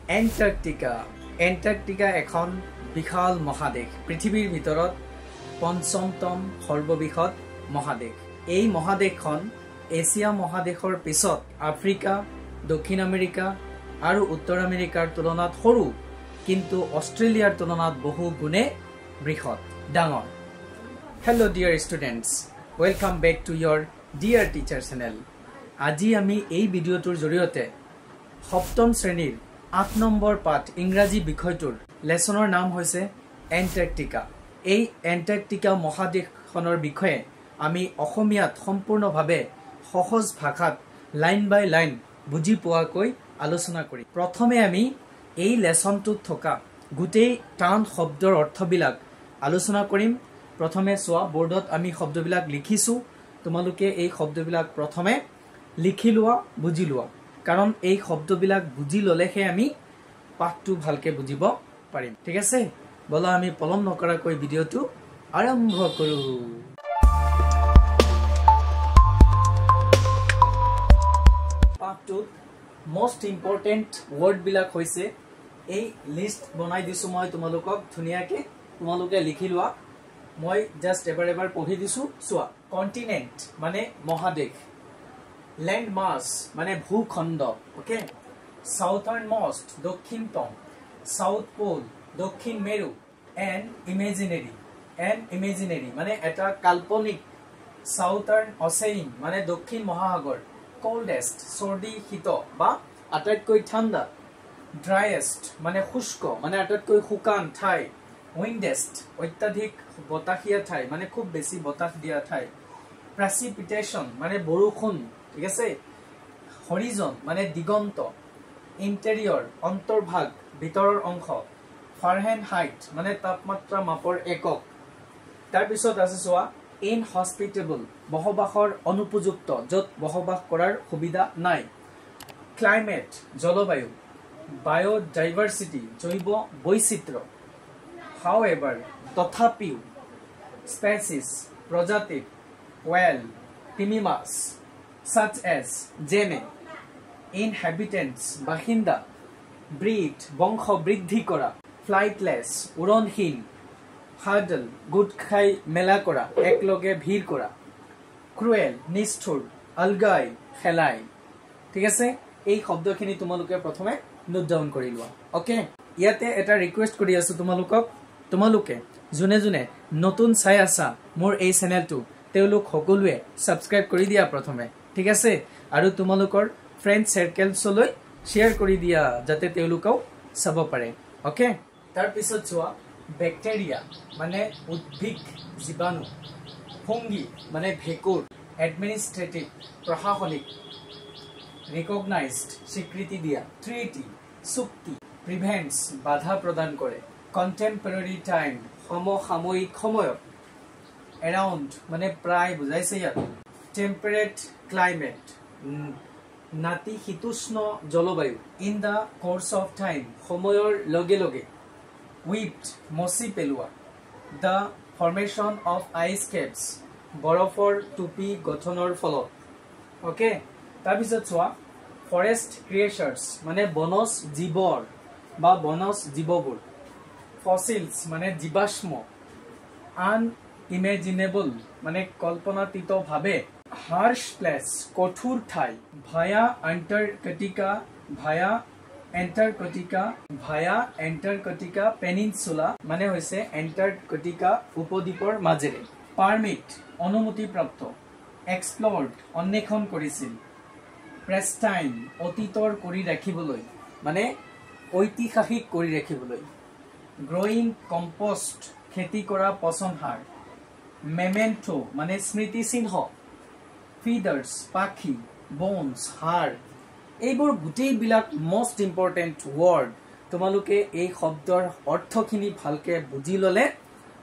Antarctica Antarctica এখন বিশাল মহাদেশ পৃথিৱীৰ ভিতৰত পঞ্চমতম সৰ্ববৃহৎ মহাদেশ এই মহাদেশখন এছিয়া মহাদেশৰ পিছত আফ্ৰিকা দক্ষিণ আমেৰিকা আৰু উত্তৰ আমেৰিকাৰ তুলনাত সৰু কিন্তু অষ্ট্ৰেলিয়াৰ তুলনাত বহু গুণে বৃহৎ ডাঙৰ hello' dear students welcome back to your dear teacher channel আজি আমি এই ভিডিঅ'টোৰ জৰিয়তে সপ্তম শ্ৰেণীৰ 8 নম্বৰ পাঠ ইংৰাজী বিষয়টোৰ লেসনৰ নাম হৈছে এণ্টাৰ্কটিকা এই এণ্টাৰ্কটিকা মহাদেশখনৰ বিষয়ে আমি অসমীয়াত সম্পূৰ্ণভাৱে সহজ ভাষাত লাইন বাই লাইন বুজি পোৱাকৈ আলোচনা কৰি প্ৰথমে আমি এই লেসনটোত থকা গোটেই টান শব্দৰ অৰ্থবিলাক আলোচনা কৰিম প্ৰথমে সোৱা বোৰ্ডত আমি শব্দবিলাক লিখিছো তোমালোকে এই শব্দবিলাক প্ৰথমে লিখি লোৱা বুজি লোৱা কাৰণ এই শব্দবিলাক বুজি ললেহে আমি পাঠটো ভালকে বুজিব পাৰিম ঠিক আছে বলা আমি পলম নকৰাকৈ ভিডিঅ'টো আৰম্ভ কৰো পাঠটোত most important word বিলাক হৈছে এই লিস্ট বনাই দিছো মই তোমালোকক ধুনিয়াকে তোমালোকে লিখি লোৱা মই জাস্ট এবাৰ পঢ়ি দিছো সোৱা কন্টিনেন্ট মানে মহাদেশ ল্যান্ড মাস মানে ভূখণ্ড ওকে সাউথার্ন মোস্ট দক্ষিণতম সাউথ পোল দক্ষিণ মেরু এন্ড ইমেজিনারি মানে এটা কাল্পনিক সাউথার্ন অসেইন মানে দক্ষিণ মহাসাগর কোল্ডেস্ট সর্দি শীত বা আটাইতকৈ ঠান্ডা ড্রাইয়েস্ট মানে শুষ্ক মানে আটাইতকৈ শুকান ঠাই উইন্ডেস্ট অত্যাধিক বতাহিয়া ঠাই মানে খুব বেছি বতাহ দিয়া ঠাই প্ৰেচিপিটেশন মানে বৰষুণ ঠিক আছে হৰিজন মানে দিগন্ত ইন্টেৰিয়ৰ অন্তৰ্ভাগ ভিতৰৰ অংশ ফাৰেনহাইট মানে তাপমাত্ৰা মাপৰ একক তাৰ পিছত আছে সোৱা ইনহস্পিটেবল বসবাসৰ অনুপযুক্ত যত বসবাস কৰাৰ সুবিধা নাই ক্লাইমেট জলবায়ু বায়োডাইভাৰ্সিটি জৈৱ বৈচিত্ৰ্য however তথাপিও স্পেচিছ প্ৰজাতি well তিমিমাছ such as যেনে inhabitants বাসিন্দা breed বংশ বৃদ্ধি কৰা flightless উৰণহীন hurdle গুড খাই মেলা কৰা একলগে ভিৰ কৰা cruel নিষ্ঠুৰ algai খেলাই ঠিক আছে এই শব্দখিনি তোমালোকে প্ৰথমে নোট ডাউন কৰি লোৱা ওকে ইয়াতে এটা ৰিকুৱেষ্ট কৰি আছো তোমালোকে জুনে নতুন চাই আছা মোৰ এই চেনেলটো তেওঁলোক সকলোৱে সাবস্ক্ৰাইব কৰি দিয়া প্ৰথমে ঠিক আছে আৰু তোমালোকৰ ফ্ৰেন্ড সাৰ্কেলছলৈ শেয়াৰ কৰি দিয়া যাতে তেওঁলোকও চাব পাৰে ওকে তাৰ পিছত চোৱা ব্যাকটেৰিয়া মানে উদ্ভিদ জীৱাণু ফংগি মানে ভেঁকুৰ এডমিনিষ্ট্ৰেটিভ প্ৰশাসনিক ৰিকগনাইজড স্বীকৃতি দিয়া ট্ৰিটি চুক্তি প্ৰিভেন্টস বাধা প্ৰদান কৰে কন্টেম্পৰেৰী টাইম সমসাময়িক সময়ত around মানে প্ৰায় বুজাইছে ইয়াত টেম্পাৰেট ক্লাইমেট নাতি শীতোষ্ণ জলবায়ু in the course of time সময়ৰ লগে লগে উইপড মচি পেলোৱা দা ফৰ্মেশ্যন অফ আইচ কেপছ বৰফৰ টুপি গঠনৰ ফলত ওকে তাৰপিছত চোৱা ফৰেষ্ট ক্ৰিয়েচাৰ্ছ মানে বনজ জীৱৰ বা বনজ জীৱবোৰ ফসিলস মানে জীৱাশ্ম আনইমেজিনেবল মানে কল্পনাতীত ভাবে হাৰ্শ প্লেস কঠোৰ ঠাই ভায়া এণ্টাৰ্কটিকা পেনিনসুলা মানে হৈছে এণ্টাৰ্কটিকা উপদ্বীপৰ মাজেৰে পাৰমিট অনুমতিপ্ৰাপ্ত এক্সপ্লৰ্ড অন্বেষণ কৰিছিল প্ৰেষ্টাইন অতীতৰ কৰি ৰাখিবলৈ মানে ঐতিহাসিক কৰি ৰাখিবলৈ গ্ৰোইং কম্পোষ্ট খেতি কৰা পচন সাৰ মেমেন্টো মানে স্মৃতি চিহ্ন ফিডাৰ্স পাখি বোনস হাড় এইবোৰ গোটেইবিলাক মোস্ট ইম্পৰ্টেন্ট ওয়াৰ্ড তোমালোকে এই শব্দৰ অৰ্থখিনি ভালকে বুজি ললে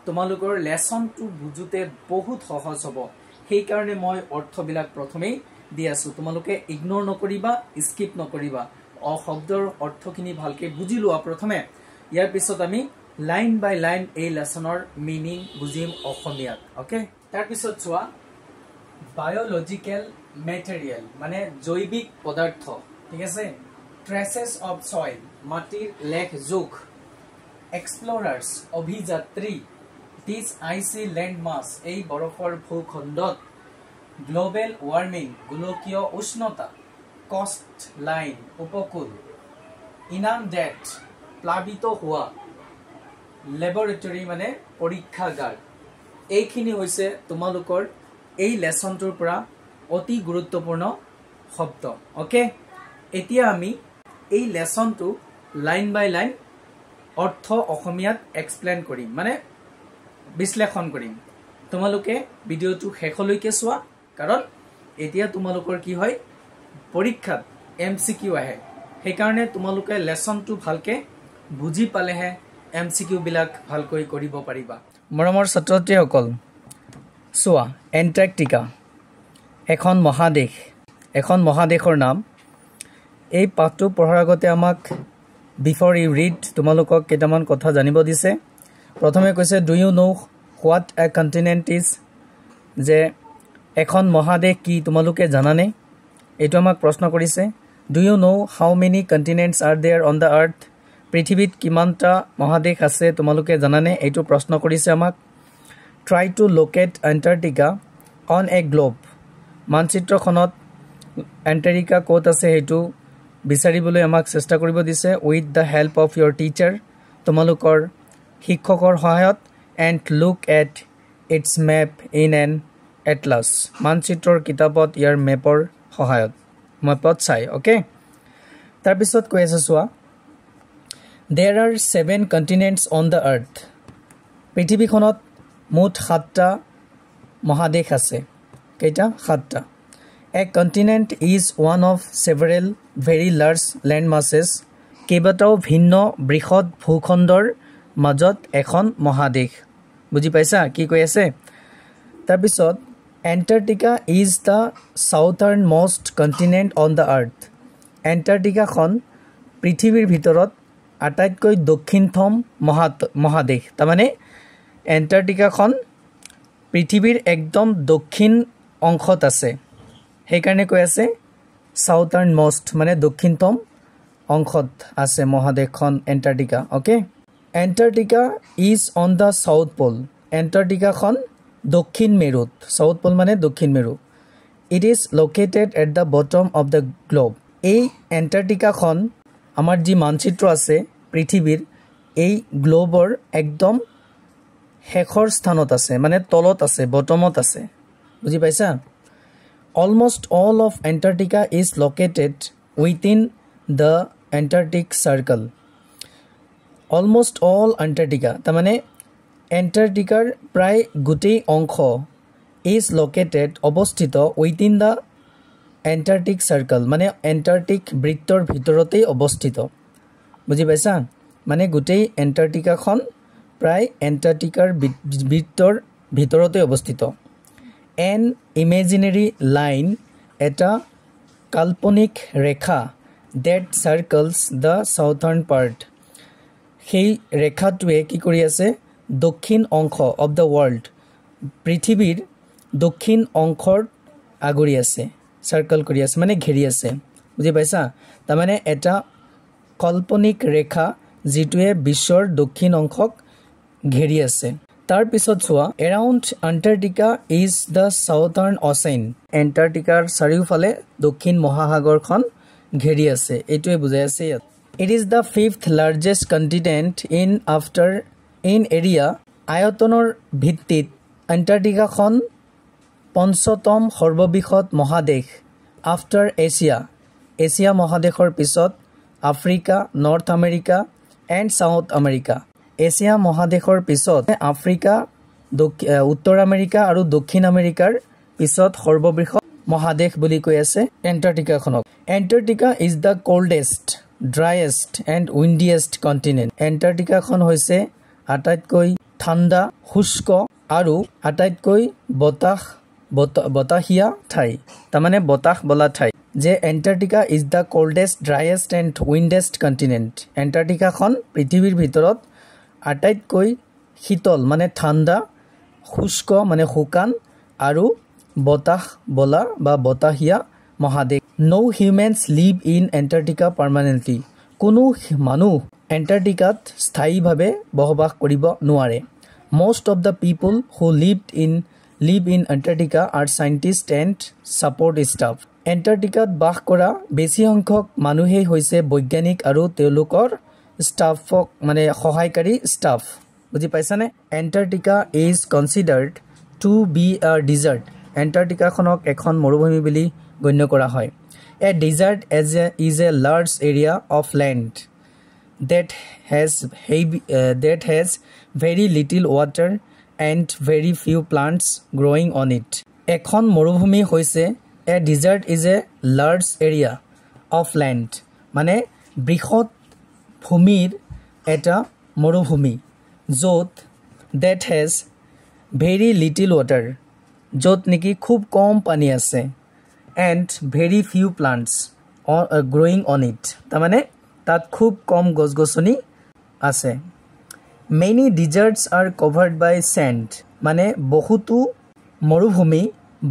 তোমালোকৰ লেসনটো বুজুতে বহুত সহজ হ'ব সেই কাৰণে মই অৰ্থবিলাক প্ৰথমেই দি আছো তোমালোকে ইগনোৰ নকৰিবা স্কিপ নকৰিবা শব্দৰ অৰ্থখিনি ভালকে বুজি লোৱা প্ৰথমে ইয়াৰ পিছত আমি লাইন বাই লাইন এই লেসনৰ মিনিং বুজিম অসমীয়াত ওকে তাৰ পিছত চোৱা বায়োলজিক্যাল মেটেৰিয়েল মানে জৈৱিক পদাৰ্থ ঠিক আছে ট্ৰেচেছ অফ সইল মাটিৰ লেখ জোখ এক্সপ্লোৰাৰ্ছ অভিযাত্ৰী দিছ আইচি লেণ্ড মাছ এই বৰফৰ ভূখণ্ডত গ্লোবেল ৱাৰ্মিং গোলকীয় উষ্ণতা কষ্ট লাইন উপকূল ইনামডেট প্লাবিত হোৱা লেবৰেটৰী মানে পৰীক্ষাগাৰ এইখিনি হৈছে তোমালোকৰ এই লেসনটোৰ পৰা অতি গুৰুত্বপূৰ্ণ শব্দ ওকে এতিয়া আমি এই লেসনটো লাইন বাই লাইন অৰ্থ অসমীয়াত এক্সপ্লেইন কৰিম মানে বিশ্লেষণ কৰিম তোমালোকে ভিডিওটো শেষলৈকে চোৱা কাৰণ এতিয়া তোমালোকৰ কি হয় পৰীক্ষাত এমসিকিউ আহে সেই কাৰণে তোমালোকে লেসনটো ভালকে বুজি পালেহে এমসিকিউ বিলাক ভালকৈ কৰিব পাৰিবা মৰমৰ ছাত্ৰছাত্ৰীসকল চোৱা এণ্টাৰ্কটিকা এখন মহাদেশৰ নাম এই পাঠটো পঢ়াৰ আগতে আমাক বিফৰ ইউ ৰিড তোমালোকক কেইটামান কথা জানিব দিছে প্ৰথমে কৈছে do you no what a continent is যে এখন মহাদেশ কি তোমালোকে জানানে এইটো আমাক প্ৰশ্ন কৰিছে do you know how many continents are there on the earth পৃথিৱীত কিমানটা মহাদেশ আছে তোমালোকে জানানে এইটো প্ৰশ্ন কৰিছে আমাক try to locate Antarctica on a globe মানচিত্ৰখনত এণ্টাৰ্কটিকা ক'ত আছে সেইটো বিচাৰিবলৈ আমাক চেষ্টা কৰিব দিছে with the help of your teacher তোমালোকৰ শিক্ষকৰ সহায়ত and look at its map in an atlas মানচিত্ৰৰ কিতাপত ইয়াৰ মেপত চাই অ'কে তাৰপিছত কৈ আছে চোৱা there are 7 continents on the earth পৃথিৱীখনত মুঠ 7টা মহাদেশ আছে কেইটা 7টা a continent is one of several very large land masses কেইবাটাও ভিন্ন বৃহৎ ভূখণ্ডৰ মাজত এখন মহাদেশ বুজি পাইছা কি কৈ আছে তাৰপিছত Antarctica is the southernmost continent on the earth এণ্টাৰ্কটিকাখন পৃথিৱীৰ ভিতৰত আটাইতকৈ দক্ষিণতম মহাদেশ তাৰমানে এণ্টাৰ্কটিকাখন পৃথিৱীৰ একদম দক্ষিণ অংশত আছে সেইকাৰণে কৈ আছে চাউথাৰ্ণ মষ্ট মানে দক্ষিণতম অংশত আছে মহাদেশখন Antarctica okay Antarctica is on the south pole এণ্টাৰ্কটিকাখন দক্ষিণ মেৰুত চাউথ পল মানে দক্ষিণ মেৰু it is located at the bottom of the globe এই এণ্টাৰ্কটিকাখন আমাৰ যি মানচিত্ৰ আছে পৃথিৱীৰ এই গ্লোবৰ একদম শেষৰ স্থানত আছে মানে তলত আছে বটমত আছে বুজি পাইছা almost all of Antarctica is located within the Antarctic circle almost all Antarctica তাৰমানে এণ্টাৰ্কটিকাৰ প্ৰায় গোটেই অংশ ইজ লোকেটেড অৱস্থিত উইথিন দ্য এণ্টাৰ্কটিক চাৰ্কল মানে এণ্টাৰ্কটিক বৃত্তৰ ভিতৰতেই অৱস্থিত বুজি পাইছা মানে গোটেই এণ্টাৰ্কটিকাখন প্ৰায় এণ্টাৰ্কটিকাৰ বৃত্তৰ ভিতৰতে অৱস্থিত এন ইমেজিনেৰী লাইন এটা কাল্পনিক ৰেখা that circles the southern part সেই ৰেখাটোৱে কি কৰি আছে দক্ষিণ অংশ অফ দ্য ৱৰ্ল্ড পৃথিৱীৰ দক্ষিণ অংশৰ আগুৰি আছে চাৰ্কল কৰি আছে মানে ঘেৰি আছে বুজি পাইছা তাৰমানে এটা কাল্পনিক ৰেখা যিটোৱে বিশ্বৰ দক্ষিণ অংশক ঘেৰি আছে তাৰপিছত চোৱা around Antarctica is the southern ocean এণ্টাৰ্কটিকাৰ চাৰিওফালে দক্ষিণ মহাসাগৰখন ঘেৰি আছে এইটোৱে বুজাই আছে ইয়াত it is the 5th largest continent in area আয়তনৰ ভিত্তিত এণ্টাৰ্কটিকাখন 5ম সৰ্ববৃহৎ মহাদেশ আফটাৰ এছিয়া মহাদেশৰ পিছত Africa North America and South America Asia মহাদেশৰ পিছত আফ্ৰিকা উত্তৰ আমেৰিকা আৰু দক্ষিণ আমেৰিকাৰ পিছত সৰ্ববৃহৎ মহাদেশ বুলি কৈ আছে এণ্টাৰ্কটিকাখনক Antarctica is the coldest driest and windiest continent এণ্টাৰ্কটিকাখন হৈছে আটাইতকৈ ঠাণ্ডা শুষ্ক আৰু আটাইতকৈ বতাহীয়া ঠাই তাৰমানে বতাহ বলা ঠাই যে Antarctica is the coldest driest and windiest continent এণ্টাৰ্কটিকাখন পৃথিৱীৰ ভিতৰত আটাইতকৈ শীতল মানে ঠাণ্ডা শুষ্ক মানে শুকান আৰু বতাহ বলা বা বতাহীয়া মহাদেশ নো হিউমেন্স লিভ ইন এণ্টাৰ্কটিকা পাৰ্মানেণ্টলি কোনো মানুহ এণ্টাৰ্কটিকাত স্থায়ীভাৱে বসবাস কৰিব নোৱাৰে most of the people who live in Antarctica are scientists and support staff এণ্টাৰ্কটিকাত বাস কৰা বেছি সংখ্যক মানুহেই হৈছে বৈজ্ঞানিক আৰু তেওঁলোকৰ ষ্টাফক মানে সহায়কাৰী ষ্টাফ বুজি পাইছানে Antarctica is considered to be a desert এণ্টাৰ্কটিকাখনক এখন মৰুভূমি বুলি গণ্য কৰা হয় a desert is a large area of land that has very little water and very few plants growing on it এখন মৰুভূমি হৈছে a desert is a large area of land মানে বৃহৎ ভূমিৰ এটা মৰুভূমি য'ত that has very little water য'ত নেকি খুব কম পানী আছে and very few plants growing on it তাৰমানে তাত খুব কম গছগছনি আছে many deserts are covered by sand মানে বহুতো মৰুভূমি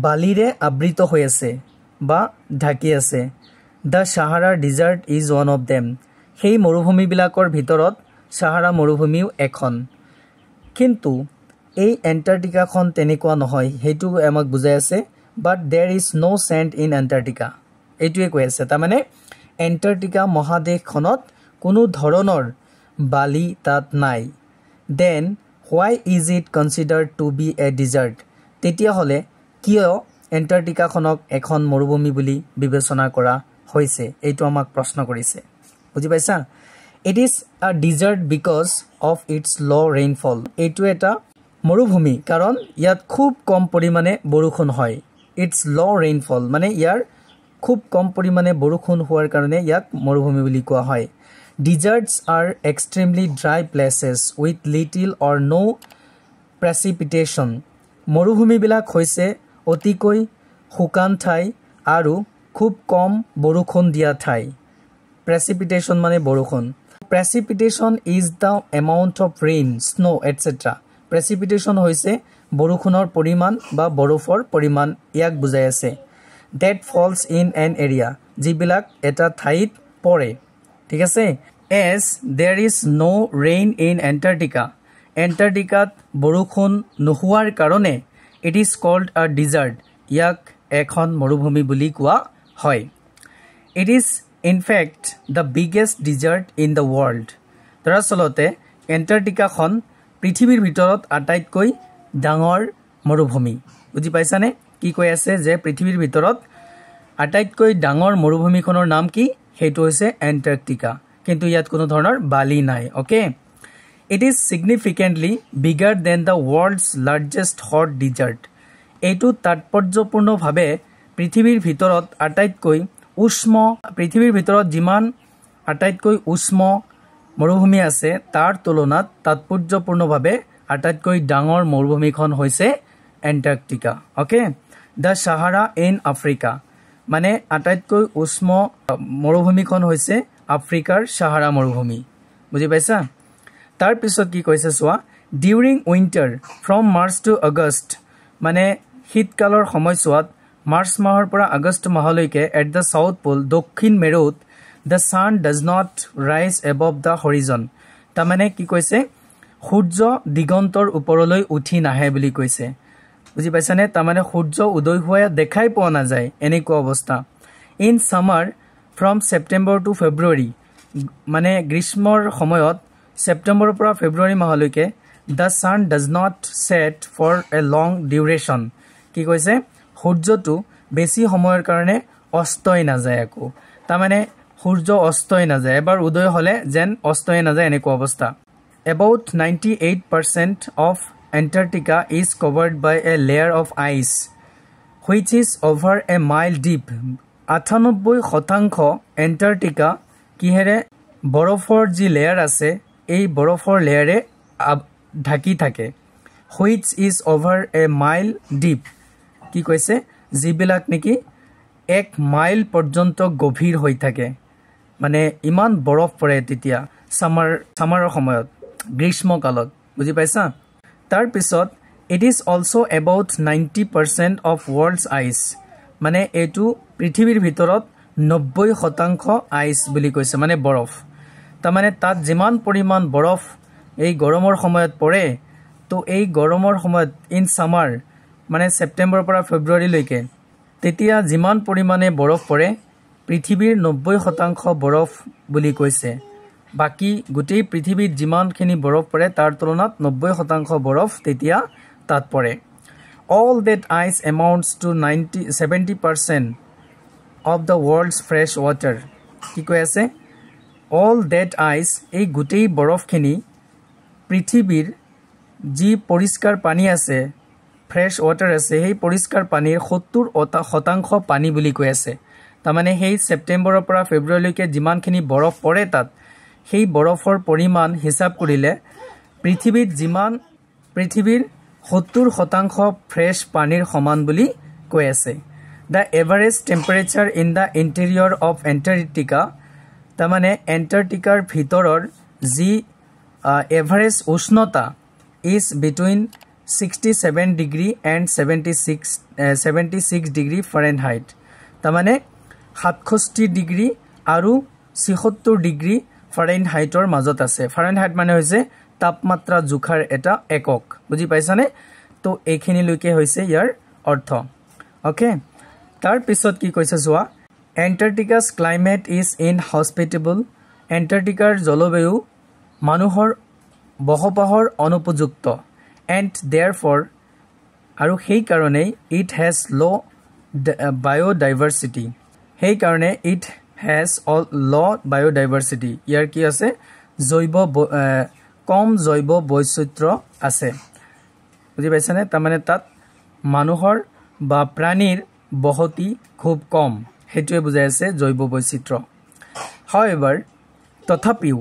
বালিৰে আবৃত হৈ আছে বা ঢাকি আছে the Sahara desert is one of them সেই মৰুভূমিবিলাকৰ ভিতৰত সাহাৰা মৰুভূমিও এখন কিন্তু এই এণ্টাৰ্কটিকাখন তেনেকুৱা নহয় হেতু আমাক বুজাই আছে but there is no sand in Antarctica এইটোৱে কৈ আছে তাৰমানে এণ্টাৰ্কটিকা মহাদেশখনত কোনো ধৰণৰ বালি তাত নাই then why is it considered to be a desert তেতিয়া হলে কিয় এণ্টাৰ্কটিকাখনক এখন মৰুভূমি বুলি বিবেচনা কৰা হৈছে এইটো আমাক প্ৰশ্ন কৰিছে বুজি পাইছা it is a desert because of its low rainfall এইটো এটা মৰুভূমি কাৰণ ইয়াত খুব কম পৰিমাণে বৰষুণ হয় its low rainfall মানে ইয়াৰ খুব কম পৰিমাণে বৰষুণ হোৱাৰ কাৰণে ইয়াক মৰুভূমি বুলি কোৱা হয় deserts are extremely dry places with little or no precipitation মৰুভূমিবিলাক হৈছে অতিকৈ শুকান ঠাই আৰু খুব কম বৰষুণ দিয়া ঠাই precipitation মানে বৰষুণ precipitation is the amount of rain snow etc precipitation হৈছে বৰষুণৰ পৰিমাণ বা বৰফৰ পৰিমাণ ইয়াক বুজাই আছে that falls in an area যিবিলাক এটা ঠাইত পৰে ঠিক আছে as there is no rain in Antarctica এণ্টাৰ্কটিকাত বৰষুণ নোহোৱাৰ কাৰণে it is called a desert ইয়াক এখন মৰুভূমি বুলি কোৱা হয় it is in fact the biggest desert in the world দৰাচলতে এণ্টাৰ্কটিকাখন পৃথিৱীৰ ভিতৰত আটাইতকৈ ডাঙৰ মৰুভূমি বুজি পাইছানে কি কৈ আছে যে পৃথিৱীৰ ভিতৰত আটাইতকৈ ডাঙৰ মৰুভূমিখনৰ নাম কি হেতু হৈছে এণ্টাৰ্কটিকা কিন্তু ইয়াত কোনো ধৰণৰ বালি নাই okay it is significantly bigger than the world's largest hot desert এইটো তাৎপৰ্যপূৰ্ণভাৱে পৃথিৱীৰ ভিতৰত আটাইতকৈ উষ্ম পৃথিৱীৰ ভিতৰত যিমান আটাইতকৈ উষ্ম মৰুভূমি আছে তাৰ তুলনাত তাৎপৰ্যপূৰ্ণভাৱে আটাইতকৈ ডাঙৰ মৰুভূমিখন হৈছে Antarctica okay the Sahara in Africa মানে আটাইতকৈ উষ্ম মৰুভূমিখন হৈছে আফ্ৰিকাৰ সাহাৰা মৰুভূমি বুজি পাইছা তাৰ পিছত কি কৈছে চোৱা during winter from March to August মানে শীতকালৰ সময়ছোৱাত মাৰ্চ মাহৰ পৰা আগষ্ট মাহলৈকে at the south pole দক্ষিণ মেৰুত the sun does not rise above the horizon তাৰমানে কি কৈছে সূৰ্য দিগন্তৰ ওপৰলৈ উঠি নাহে বুলি কৈছে বুজি পাইছানে তাৰমানে সূৰ্য উদয় হোৱা দেখাই পোৱা নাযায় এনেকুৱা অৱস্থা in summer from September to February মানে গ্ৰীষ্মৰ সময়ত সেপ্টেম্বৰৰ পৰা ফেব্ৰুৱাৰী মাহলৈকে the sun does not set for a long duration কি কৈছে সূৰ্যটো বেছি সময়ৰ কাৰণে অস্তই নাযায় আকো তাৰমানে সূৰ্য অস্তই নাযায় এবাৰ উদয় হলে যেন অস্তই নাযায় এনেকুৱা অৱস্থা about 98% of Antarctica is covered by a layer of ice which is over a mile deep 98% Antarctica কিহেৰে বৰফৰ যি লেয়াৰ আছে এই বৰফৰ লেয়াৰে ঢাকি থাকে which is over a mile deep কি কৈছে যিবিলাক নেকি 1 মাইল পৰ্যন্ত গভীৰ হৈ থাকে মানে ইমান বৰফ পৰে তেতিয়া সামাৰৰ সময়ত গ্ৰীষ্মকালত বুজি পাইছা তাৰ পিছত it is also about 90% of world's ice মানে এটো পৃথিৱীৰ ভিতৰত 90% আইচ বুলি কৈছে মানে বৰফ তাৰমানে তাত যিমান পৰিমাণ বৰফ এই গৰমৰ সময়ত পৰে তো এই গৰমৰ সময়ত ইন সামাৰ মানে সেপ্টেম্বৰৰ পৰা ফেব্ৰুৱাৰীলৈকে তেতিয়া যিমান পৰিমাণে বৰফ পৰে পৃথিৱীৰ 90% বৰফ বুলি কৈছে বাকি গোটেই পৃথিৱীত যিমানখিনি বৰফ পৰে তাৰ তুলনাত 90% বৰফ তেতিয়া তাত পৰে all that ice amounts to 70% of the world's fresh water কি কৈ আছে all that ice এই গোটেই বৰফখিনি পৃথিৱীৰ যি পৰিষ্কাৰ পানী আছে ফ্ৰেছ ৱাটাৰ আছে সেই পৰিষ্কাৰ পানীৰ 70% পানী বুলি কৈ আছে তাৰমানে সেই সেপ্টেম্বৰৰ পৰা ফেব্ৰুৱাৰীলৈকে যিমানখিনি বৰফ পৰে তাত সেই বৰফৰ পৰিমাণ হিচাপ কৰিলে পৃথিৱীত যিমান পৃথিৱীৰ 70% ফ্ৰেছ পানীৰ সমান বুলি কৈ আছে the average temperature in the interior of Antarctica তাৰমানে এণ্টাৰ্কটিকাৰ ভিতৰৰ যি এভাৰেজ উষ্ণতা is between 67 degree and 76 degree Fahrenheit তাৰমানে 67 ডিগ্ৰী আৰু 76 ডিগ্ৰী ফাৰেনহাইটৰ মাজত আছে ফাৰেনহাইট মানে হৈছে তাপমাত্ৰা জোখাৰ এটা একক বুজি পাইছানে তো এইখিনি লৈকে হৈছে ইয়াৰ অৰ্থ ওকে তাৰ পিছত কি কৈছে যোৱা এণ্টাৰ্কটিকা's climate is inhospitable এণ্টাৰ্কটিকাৰ জলবায়ু মানুহৰ বসবাসৰ অনুপযুক্ত and therefore আৰু সেই কাৰণে it has low biodiversity সেই কাৰণে it has low biodiversity ইয়াৰ কি আছে কম জৈৱ বৈচিত্ৰ্য আছে বুজি পাইছানে তাৰমানে তাত মানুহৰ বা প্ৰাণীৰ বসতি খুব কম হেতুৱে বুজাই আছে জৈৱ বৈচিত্ৰ্য however তথাপিও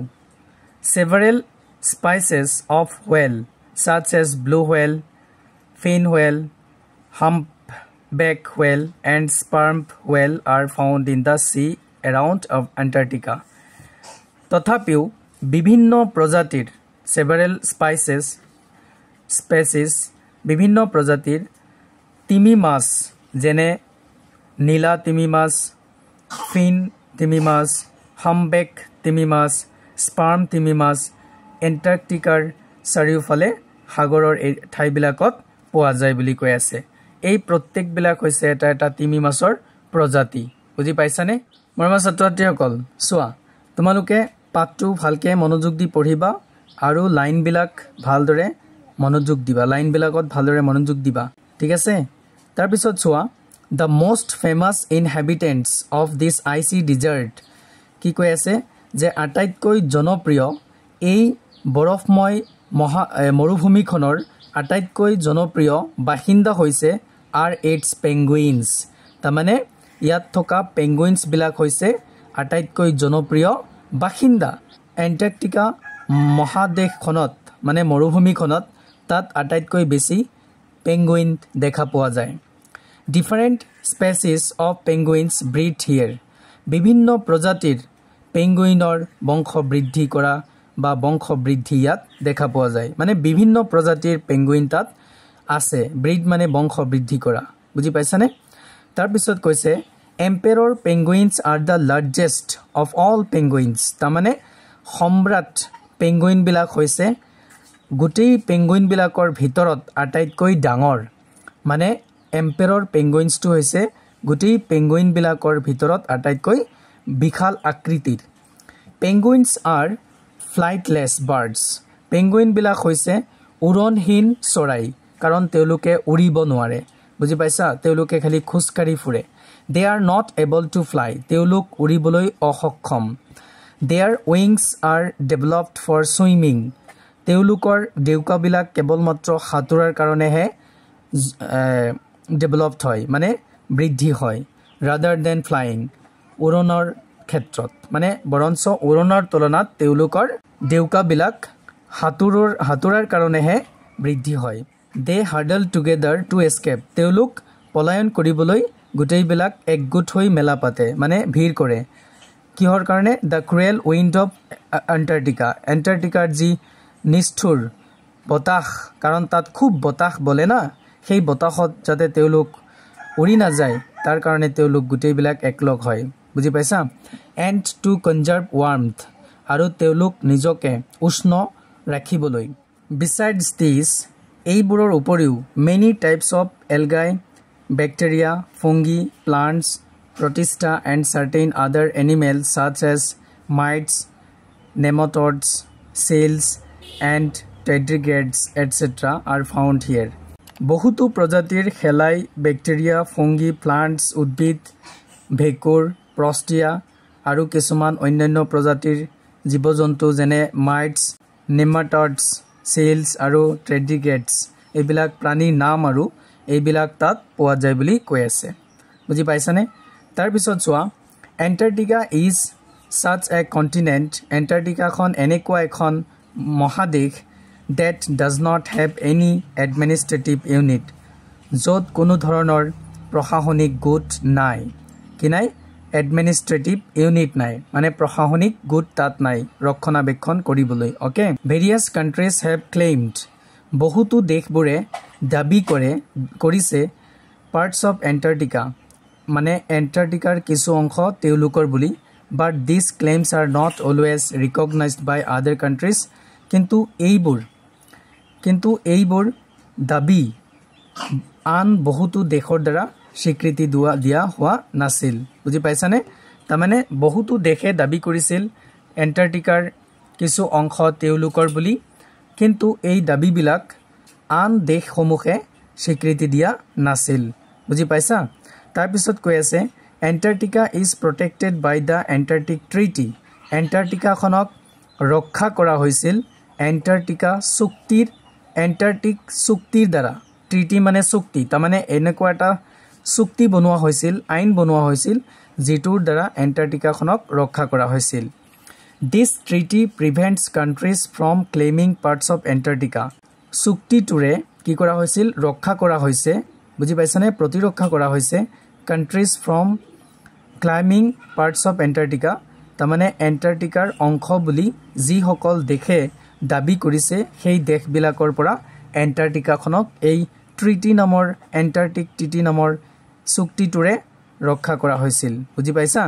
several species of whale such as blue whale fin whale humpback whale and sperm whale are found in the sea around of Antarctica তথাপিও বিভিন্ন প্ৰজাতিৰ several species বিভিন্ন প্ৰজাতিৰ তিমি মাছ যেনে নীলা তিমি মাছ ফিন তিমি মাছ হামবেক তিমি মাছ স্পাৰ্ম তিমি মাছ এণ্টাৰ্কটিকাৰ চাৰিওফালে সাগৰৰ এই ঠাইবিলাকত পোৱা যায় বুলি কৈ আছে এই প্ৰত্যেকবিলাক হৈছে এটা তিমি মাছৰ প্ৰজাতি বুজি পাইছানে মৰমৰ ছাত্ৰ-ছাত্ৰীসকল চোৱা তোমালোকে পাঠটো ভালকে মনোযোগ দি পঢ়িবা আৰু লাইনবিলাক ভালদৰে মনোযোগ দিবা লাইনবিলাকত ভালদৰে মনোযোগ দিবা ঠিক আছে তাৰ পিছত চোৱা the most famous inhabitants of this icy desert কি কৈ আছে যে আটাইতকৈ জনপ্ৰিয় এই বৰফময় মৰুভূমিখনৰ আটাইতকৈ জনপ্ৰিয় বাসিন্দা হৈছে are its penguins তাৰমানে ইয়াত থকা পেঙ্গুইনছ বিলাক হৈছে আটাইতকৈ জনপ্ৰিয় বাসিন্দা এণ্টাৰ্কটিকা মহাদেশখনত মানে মৰুভূমিখনত তাত আটাইতকৈ বেছি পেঙ্গুইন দেখা পোৱা যায় different species of penguins breed here বিভিন্ন প্ৰজাতিৰ পেঙ্গুইনৰ বংশ বৃদ্ধি কৰা বা বংশ বৃদ্ধি ইয়াত দেখা পোৱা যায় মানে বিভিন্ন প্ৰজাতিৰ পেঙ্গুইন তাত আছে ব্ৰিড মানে বংশ বৃদ্ধি কৰা বুজি পাইছানে তাৰ পিছত কৈছে emperor penguins are the largest of all penguins তাৰমানে সম্ৰাট পেঙ্গুইন বিলাক হৈছে গোটেই পেঙ্গুইন বিলাকৰ ভিতৰত আটাইতকৈ ডাঙৰ মানে emperor penguins to হৈছে গোটেই পেঙ্গুইন বিলাকৰ ভিতৰত আটাইতকৈ বিশাল আকৃতিৰ penguins are flightless birds penguin বিলাক হৈছে উৰণহীন চৰাই কাৰণ তেওঁলোকে উৰিব নোৱাৰে বুজি পাইছা তেওঁলোকে খালি খুজকাৰি ফুৰে they are not able to fly তেওঁলোক উৰিবলৈ অসক্ষম their wings are developed for swimming তেওঁলোকৰ ডেউকা বিলাক কেৱল মাত্ৰ সাঁতোৰাৰ কাৰণেহে developed হয় মানে বৃদ্ধি হয় rather than flying উৰণৰ ক্ষেত্ৰত মানে বৰঞ্চ উৰণৰ তুলনাত তেওঁলোকৰ ডেউকা বিলাক হাতুৰাৰ কাৰণেহে বৃদ্ধি হয় they huddle together to escape তেওঁলোক পলায়ন কৰিবলৈ গোটেইবিলাক একগোট হৈ মেলা পাতে মানে ভিৰ কৰে কিহৰ কাৰণে the cruel wind of Antarctica এণ্টাৰ্কটিকাৰ যি নিষ্ঠুৰ বতাহ কাৰণ তাত খুব বতাহ বলে না সেই বতাহত যাতে তেওঁলোক উৰি না যায় তাৰ কাৰণে তেওঁলোক গোটেইবিলাক একলগ হয় বুজি পাইছা and to conserve warmth আৰু তেওঁলোক নিজকে উষ্ণ ৰাখিবলৈ besides this এইবোৰৰ উপৰিও many types of algae bacteria fungi plants protista and certain other animals such as mites nematodes cells and tardigrades etc are found here বহুতো প্ৰজাতিৰ খেলাই ব্যাকটেৰিয়া fungi plants উদ্ভিদ ভেকুৰ প্ৰস্টিয়া আৰু কিছুমান অন্যান্য প্ৰজাতিৰ জীৱ-জন্তু যেনে mites nematodes cells আৰু tardigrades এইবিলাক প্ৰাণীৰ নাম আৰু এইবিলাক তাত পোৱা যায় বুলি কৈ আছে বুজি পাইছানে তাৰ পিছত চোৱা Antarctica is such a continent Antarctica খন এনেকুৱা এখন মহাদেশ that does not have any administrative unit য'ত কোনো ধৰণৰ প্ৰশাসনিক গোট নাই কি নাই administrative unit নাই মানে প্ৰশাসনিক গোট তাত নাই ৰক্ষণাবেক্ষণ কৰিবলৈ okay various countries have claimed বহুতো দেশবোৰে দাবী কৰিছে parts of Antarctica মানে এণ্টাৰ্কটিকাৰ কিছু অংশ তেওঁলোকৰ বুলি but these claims are not always recognized by other countries কিন্তু এইবোৰ দাবী আন বহুতো দেশৰ দ্বাৰা স্বীকৃতি দিয়া হোৱা নাছিল বুজি পাইছানে তাৰমানে বহুতো দেশে দাবী কৰিছিল এণ্টাৰ্কটিকাৰ কিছু অংশ তেওঁলোকৰ বুলি কিন্তু এই দাবীবিলাক আন দেশসমূহে স্বীকৃতি দিয়া নাছিল বুজি পাইছা তাৰ পিছত কৈ আছে Antarctica is protected by the Antarctic Treaty Antarctica খনক ৰক্ষা কৰা হৈছিল Antarctica চুক্তিৰ দ্বাৰা ট্ৰিটি মানে চুক্তি তাৰমানে এনেকুৱা এটা চুক্তি বনোৱা হৈছিল আইন বনোৱা হৈছিল যেটোৰ দ্বাৰা Antarctica খনক ৰক্ষা কৰা হৈছিল This treaty prevents countries from claiming parts of Antarctica চুক্তিটোৰে কি কৰা হৈছিল ৰক্ষা কৰা হৈছে বুজি পাইছানে প্ৰতিৰক্ষা কৰা হৈছে countries from claiming parts of Antarctica তাৰমানে Antarctica অংশ বুলি যি সকল দেশে দাবী কৰিছে সেই দেশবিলাকৰ পৰা Antarctica খনক এই ট্ৰিটি নামৰ Antarctic Treaty নামৰ চুক্তিটোৰে ৰক্ষা কৰা হৈছিল বুজি পাইছা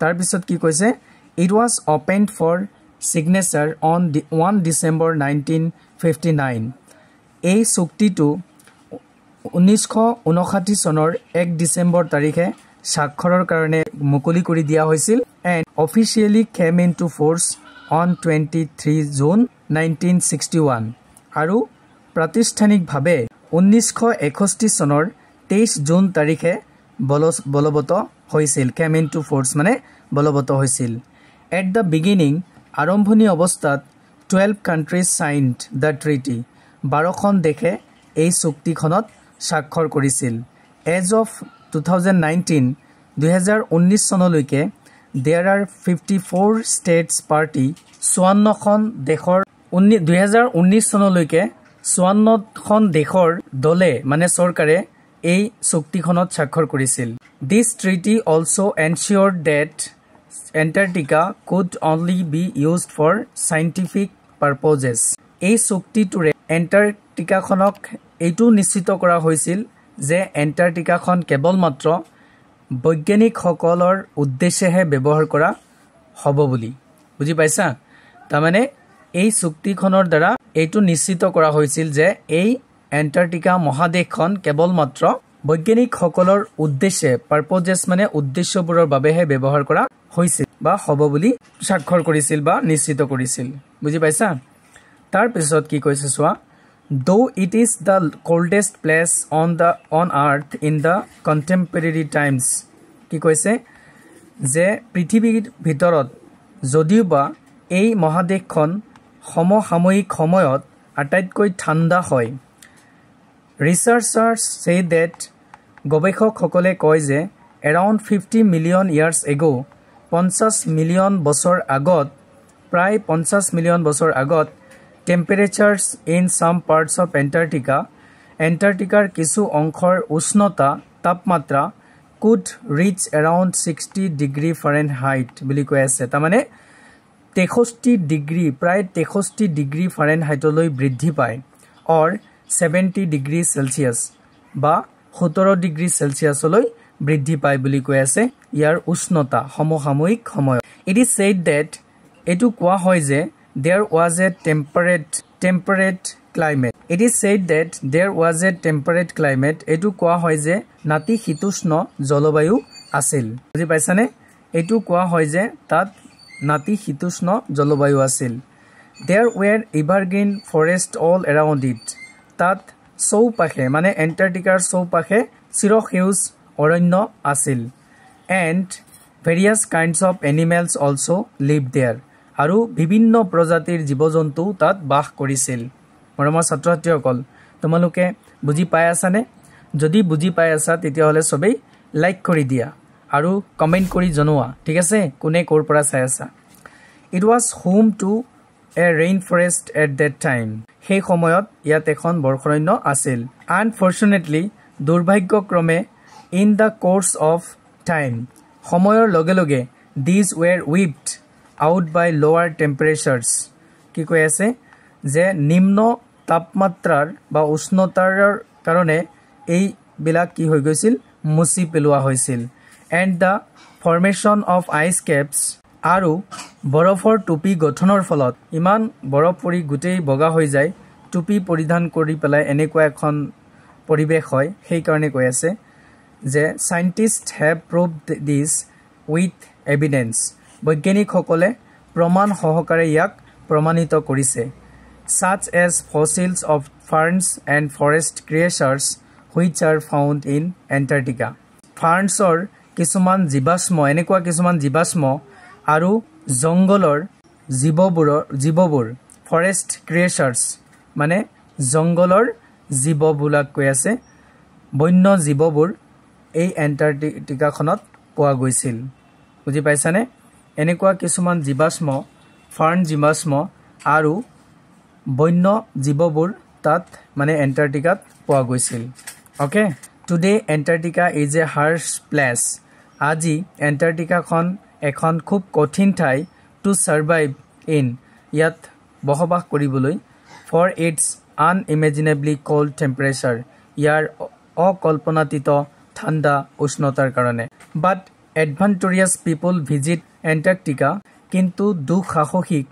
তাৰ পিছত কি কৈছে It was opened for signature on 1 December 1959 এই চুক্তিটো 1959 চনৰ 1 ডিসেম্বৰ তাৰিখে স্বাক্ষৰৰ কাৰণে মুকলি কৰি দিয়া হৈছিল and officially came into force on 23 June 1961 আৰু প্ৰতিষ্ঠানিকভাৱে 1961 চনৰ 23 জুন তাৰিখে বলবৎ হৈছিল came into force মানে বলবৎ হৈছিল at the beginning আৰম্ভণি অৱস্থাত 12 countries signed the treaty 12খন দেশে এই চুক্তিখনত স্বাক্ষৰ কৰিছিল as of 2019 চনলৈকে there are 54 states party 54খন দেশৰ 2019 চনলৈকে 54খন দেশৰ দলে মানে চৰকাৰে এই চুক্তিখনত স্বাক্ষৰ কৰিছিল this treaty also ensured that Antarctica could only be used for scientific purposes এই চুক্তিটোৰে Antarctica খনক এইটো নিশ্চিত কৰা হৈছিল যে Antarctica খন কেৱল মাত্ৰ বৈজ্ঞানিকসকলৰ উদ্দেশ্যেহে ব্যৱহাৰ কৰা হ'ব বুলি বুজি পাইছা তাৰমানে এই চুক্তিখনৰ দ্বাৰা এইটো নিশ্চিত কৰা হৈছিল যে এই Antarctica মহাদেশখন কেৱল মাত্ৰ বৈজ্ঞানিকসকলৰ উদ্দেশ্যে পাৰপজেছ মানে উদ্দেশ্যবোৰৰ বাবেহে ব্যৱহাৰ কৰা হৈছিল বা হ'ব বুলি স্বাক্ষৰ কৰিছিল বা নিশ্চিত কৰিছিল বুজি পাইছা তাৰ পিছত কি কৈছে চোৱা Though it is the coldest place on earth in the contemporary times কি কৈছে যে পৃথিৱীৰ ভিতৰত যদিওবা এই মহাদেশখন সমসাময়িক সময়ত আটাইতকৈ ঠাণ্ডা হয় Researchers say that গৱেষকসকলে কয় যে around 50 million years ago 50 million বছৰ আগত প্ৰায় 50 মিলিয়ন বছৰ আগত temperatures in some parts of Antarctica কিছু অংশৰ উষ্ণতা তাপমাত্ৰা could reach around 60 degree Fahrenheit বুলি কৈ আছে তাৰমানে 63 ডিগ্ৰী প্ৰায় 63 ডিগ্ৰী ফাৰেনহাইটলৈ বৃদ্ধি পায় or 70 ডিগ্ৰী সেলসিয়াস বা 17 ডিগ্ৰী সেলসিয়াসলৈ বৃদ্ধি পায় বুলি কৈ আছে ইয়াৰ উষ্ণতা সমসাময়িক সময়ত it is said that এটো কোৱা হয় যে there was a temperate climate it is said that there was a temperate climate এটো কোৱা হয় যে নাতিশীতোষ্ণ জলবায়ু আছিল বুজি পাইছানে এটো কোৱা হয় যে তাত নাতিশীতোষ্ণ জলবায়ু আছিল there were evergreen forest all around it তাত চৌপাশে মানে এন্টাৰ্কটিকাৰ চৌপাশে চিৰসেউজ অৰণ্য আছিল and various kinds of animals also lived there আৰু বিভিন্ন প্ৰজাতিৰ জীৱ-জন্তু তাত বাস কৰিছিল মৰমৰ ছাত্ৰ-ছাত্ৰীসকল তোমালোকে বুজি পাই আছানে যদি বুজি পাই আছা তেতিয়া হলে সবেই লাইক কৰি দিয়া আৰু কমেন্ট কৰি জনোৱা ঠিক আছে কোনে কৰ পৰা চাই আছা it was home to a rainforest at that time সেই সময়ত ইয়াত এখন বৰ্ষাৰণ্য আছিল unfortunately দুৰ্ভাগ্যক্ৰমে in the course of time সময়ৰ লগে লগে these were wiped out by lower temperatures কি কৈ আছে যে নিম্ন তাপমাত্ৰাৰ বা উষ্ণতাৰ কাৰণে এই বিলাক কি হৈ গৈছিল মুছি পেলোৱা হৈছিল and the formation of ice caps আৰু বৰফৰ টুপি গঠনৰ ফলত ইমান বৰফ পৰি গুটেই বগা হৈ যায় টুপি পৰিধান কৰি পেলাই এনেকুৱা এখন পৰিবেশ হয় সেই কাৰণে কৈ আছে যে scientists have proved this with evidence বৈজ্ঞানিকসকলে প্ৰমাণ সহকাৰে ইয়াক প্ৰমাণিত কৰিছে such as fossils of ferns and forest creatures which are found in Antarctica fernsৰ কিছুমান জীৱাশ্ম এনেকুৱা কিছুমান জীৱাশ্ম আৰু জংগলৰ জীৱবোৰ forest creatures মানে জংগলৰ জীৱবিলাক কৈ আছে বন্য জীৱবোৰ এই এন্টাৰ্কটিকাখনত পোৱা গৈছিল বুজি পাইছানে এনেকুৱা কিছুমান জীৱাশ্ম ফাৰ্ন জীৱাশ্ম আৰু বন্য জীৱবোৰ তাত মানে এন্টাৰ্কটিকাত পোৱা গৈছিল okay today Antarctica is a harsh place আজি এন্টাৰ্কটিকাখন এখন খুব কঠিন ঠাই টু সাৰ্ভাইভ ইন ইয়াত বসবাস কৰিবলৈ for its unimaginably cold temperature ইয়াৰ অকল্পনাতীত ঠাণ্ডা উষ্ণতাৰ কাৰণে বাট এডভেঞ্চাৰিয়াছ পিপল ভিজিট এন্টাৰ্কটিকা কিন্তু দুঃসাহসিক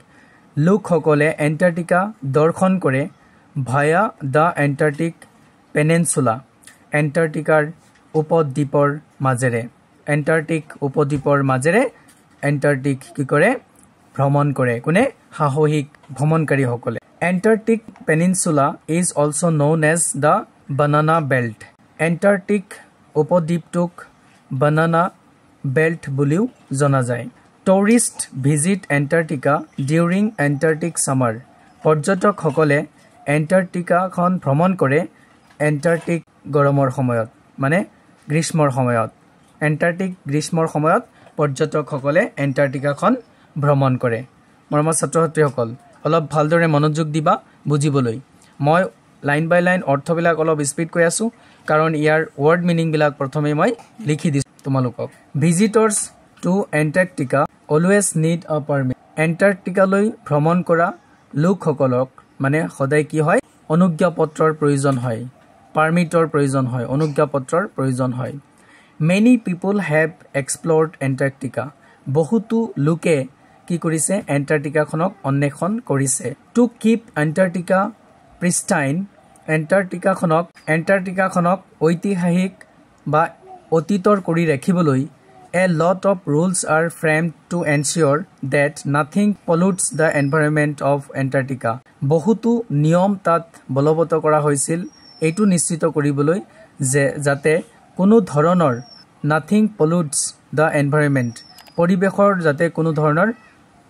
লোকসকলে এন্টাৰ্কটিকা দৰ্শন কৰে ভায়া দা এন্টাৰ্কটিক পেনিনচুলা এন্টাৰ্কটিকাৰ উপদ্বীপৰ মাজেৰে এন্টাৰ্কটিক উপদ্বীপৰ মাজেৰে এন্টাৰ্কটিক কি কৰে ভ্ৰমণ কৰে কোনে সাহসিক ভ্ৰমণকাৰীসকলে Antarctic peninsula is also known as the banana belt Antarctic উপদ্বীপটোক banana belt বুলিও জনা যায় tourists visit Antarctica during Antarctic summer পৰ্যটকসকলে এন্টাৰ্কটিকাখন ভ্ৰমণ কৰে এন্টাৰ্কটিক গৰমৰ সময়ত মানে গ্ৰীষ্মৰ সময়ত এন্টাৰ্কটিক গ্ৰীষ্মৰ সময়ত পৰ্যটকসকলে এন্টাৰ্কটিকাখন ভ্ৰমণ কৰে মৰমৰ ছাত্ৰ-ছাত্ৰীসকল অলপ ভালদৰে মনোযোগ দিবা বুজিবলৈ মই লাইন বাই লাইন অৰ্থবিলাক অলপ স্পীড কৈ আছো কাৰণ ইয়াৰ ওয়াৰ্ড মিনিং বিলাক প্ৰথমে মই লিখি দিছো তোমালোকক visitors to Antarctica always need a permit এন্টাৰ্কটিকালৈ ভ্ৰমণ কৰা লোকসকলক মানে সদায় কি হয় অনুজ্ঞাপত্ৰৰ প্ৰয়োজন হয় পাৰমিটৰ প্ৰয়োজন হয় অনুজ্ঞাপত্ৰৰ প্ৰয়োজন হয় many people have explored antarctica বহুতো লোকে কি কৰিছে এন্টাৰ্কটিকাখনক অন্বেষণ কৰিছে টু কিপ এন্টাৰ্কটিকা pristine এন্টাৰ্কটিকাখনক ঐতিহাসিক বা অতীতৰ কৰি ৰাখিবলৈ a lot of rules are framed to ensure that nothing pollutes the environment of Antarctica বহুতো নিয়ম তাত বলবৎ কৰা হৈছিল এইটো নিশ্চিত কৰিবলৈ যে যাতে কোনো ধৰণৰ nothing pollutes the environment পৰিবেশৰ যাতে কোনো ধৰণৰ